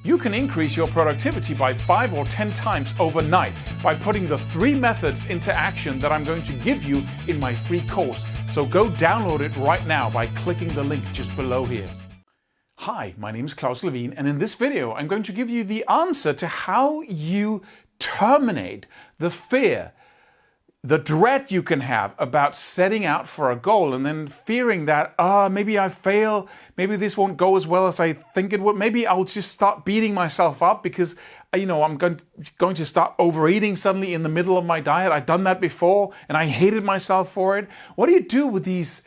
You can increase your productivity by 5 or 10 times overnight by putting the 3 methods into action that I'm going to give you in my free course. So go download it right now by clicking the link just below here. Hi, my name is Claus Levin, and in this video I'm going to give you the answer to how you terminate the fear, the dread you can have about setting out for a goal and then fearing that, maybe I fail, maybe this won't go as well as I think it would, maybe I'll just start beating myself up because, I'm going to start overeating suddenly in the middle of my diet. I've done that before and I hated myself for it. What do you do with these,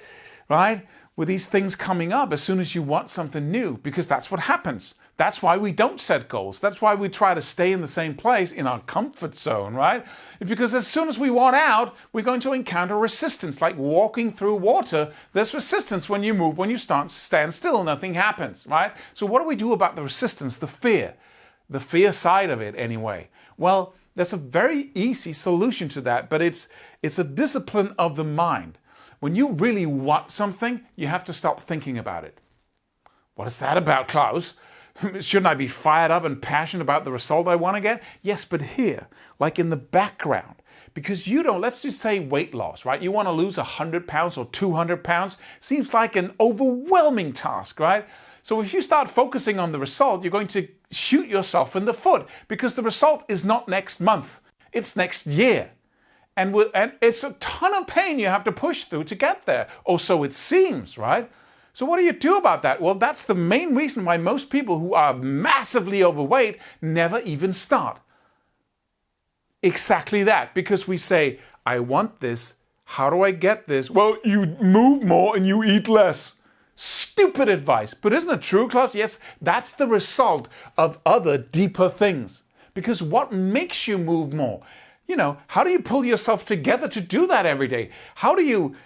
right? With these things coming up as soon as you want something new? Because that's what happens. That's why we don't set goals. That's why we try to stay in the same place, in our comfort zone, right? Because as soon as we want out, we're going to encounter resistance. Like walking through water, there's resistance when you move. When you stand still, nothing happens, right? So what do we do about the resistance, the fear side of it anyway? Well, there's a very easy solution to that, but it's a discipline of the mind. When you really want something, you have to stop thinking about it. What is that about, Klaus? Shouldn't I be fired up and passionate about the result I want to get? Yes, but here, like in the background, because let's just say weight loss, right? You want to lose 100 pounds or 200 pounds. Seems like an overwhelming task, right? So if you start focusing on the result, you're going to shoot yourself in the foot because the result is not next month. It's next year. And it's a ton of pain you have to push through to get there. Or so it seems, right? So what do you do about that? Well, that's the main reason why most people who are massively overweight never even start. Exactly that, because we say, I want this. How do I get this? Well, you move more and you eat less. Stupid advice. But isn't it true, Klaus? Yes, that's the result of other deeper things. Because what makes you move more? How do you pull yourself together to do that every day? How do you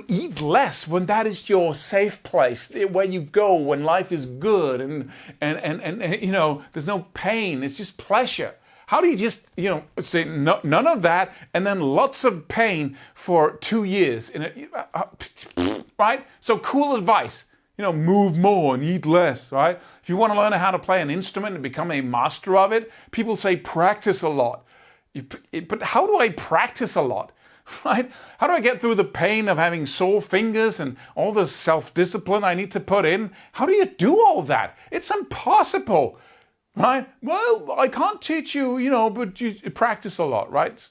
eat less when that is your safe place, where you go when life is good and there's no pain, it's just pleasure? How do you just, say none of that and then lots of pain for 2 years? Right? So cool advice. Move more and eat less, right? If you want to learn how to play an instrument and become a master of it, people say practice a lot. But how do I practice a lot, right? How do I get through the pain of having sore fingers and all the self-discipline I need to put in? How do you do all that? It's impossible, right? Well, I can't teach you, but you practice a lot, right?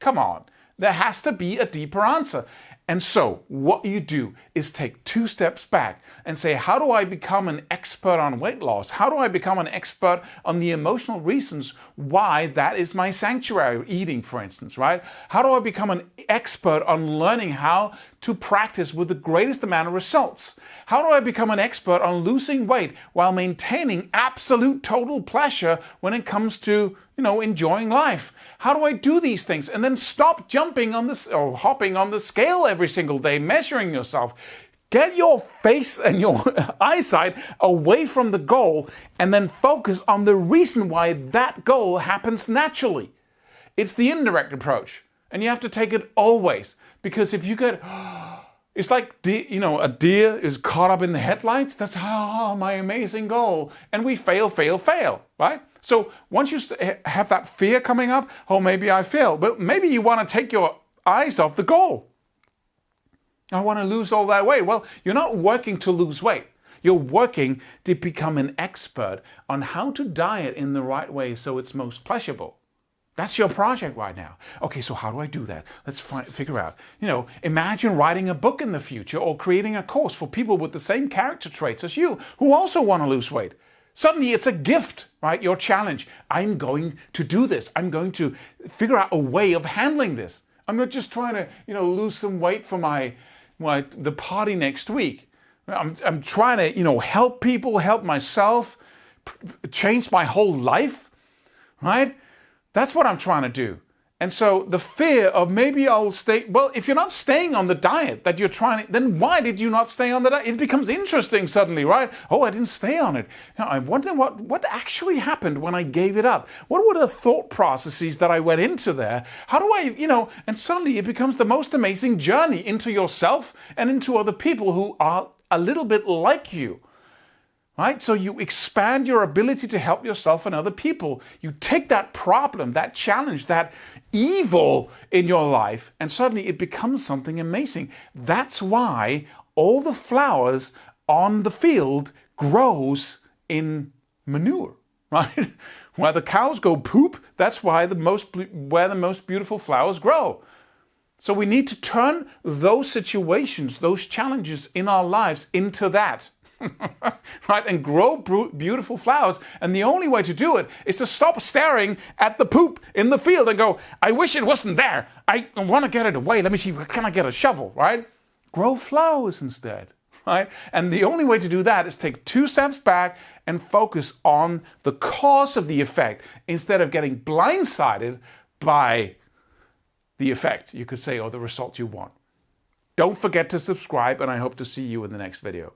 Come on. There has to be a deeper answer. And so what you do is take 2 steps back and say, how do I become an expert on weight loss? How do I become an expert on the emotional reasons why that is my sanctuary, eating, for instance, right? How do I become an expert on learning how to practice with the greatest amount of results? How do I become an expert on losing weight while maintaining absolute total pleasure when it comes to, enjoying life? How do I do these things? And then stop jumping on this or hopping on the scale every single day, measuring yourself. Get your face and your eyesight away from the goal and then focus on the reason why that goal happens naturally. It's the indirect approach. And you have to take it always. Because if you get, it's like, a deer is caught up in the headlights. That's my amazing goal. And we fail, right? So once you have that fear coming up, maybe I fail. But maybe you want to take your eyes off the goal. I want to lose all that weight. Well, you're not working to lose weight. You're working to become an expert on how to diet in the right way so it's most pleasurable. That's your project right now. Okay, so how do I do that? Let's figure out. Imagine writing a book in the future or creating a course for people with the same character traits as you who also want to lose weight. Suddenly it's a gift, right? Your challenge. I'm going to do this. I'm going to figure out a way of handling this. I'm not just trying to, lose some weight for the party next week. I'm trying to, help people, help myself, change my whole life, right? That's what I'm trying to do. And so the fear of maybe I'll stay, well, if you're not staying on the diet that you're trying, then why did you not stay on the diet? It becomes interesting suddenly, right? Oh, I didn't stay on it. Now, I wonder what actually happened when I gave it up. What were the thought processes that I went into there? How do I, and suddenly it becomes the most amazing journey into yourself and into other people who are a little bit like you. right? So you expand your ability to help yourself and other people. You take that problem, that challenge, that evil in your life, and suddenly it becomes something amazing. That's why all the flowers on the field grows in manure, right? Where the cows go poop, that's why where the most beautiful flowers grow. So we need to turn those situations, those challenges in our lives into that. Right? And grow beautiful flowers. And the only way to do it is to stop staring at the poop in the field and go, I wish it wasn't there. I want to get it away. Let me see, can I get a shovel, right? Grow flowers instead, right? And the only way to do that is take 2 steps back and focus on the cause of the effect instead of getting blindsided by the effect, you could say, or the result you want. Don't forget to subscribe, and I hope to see you in the next video.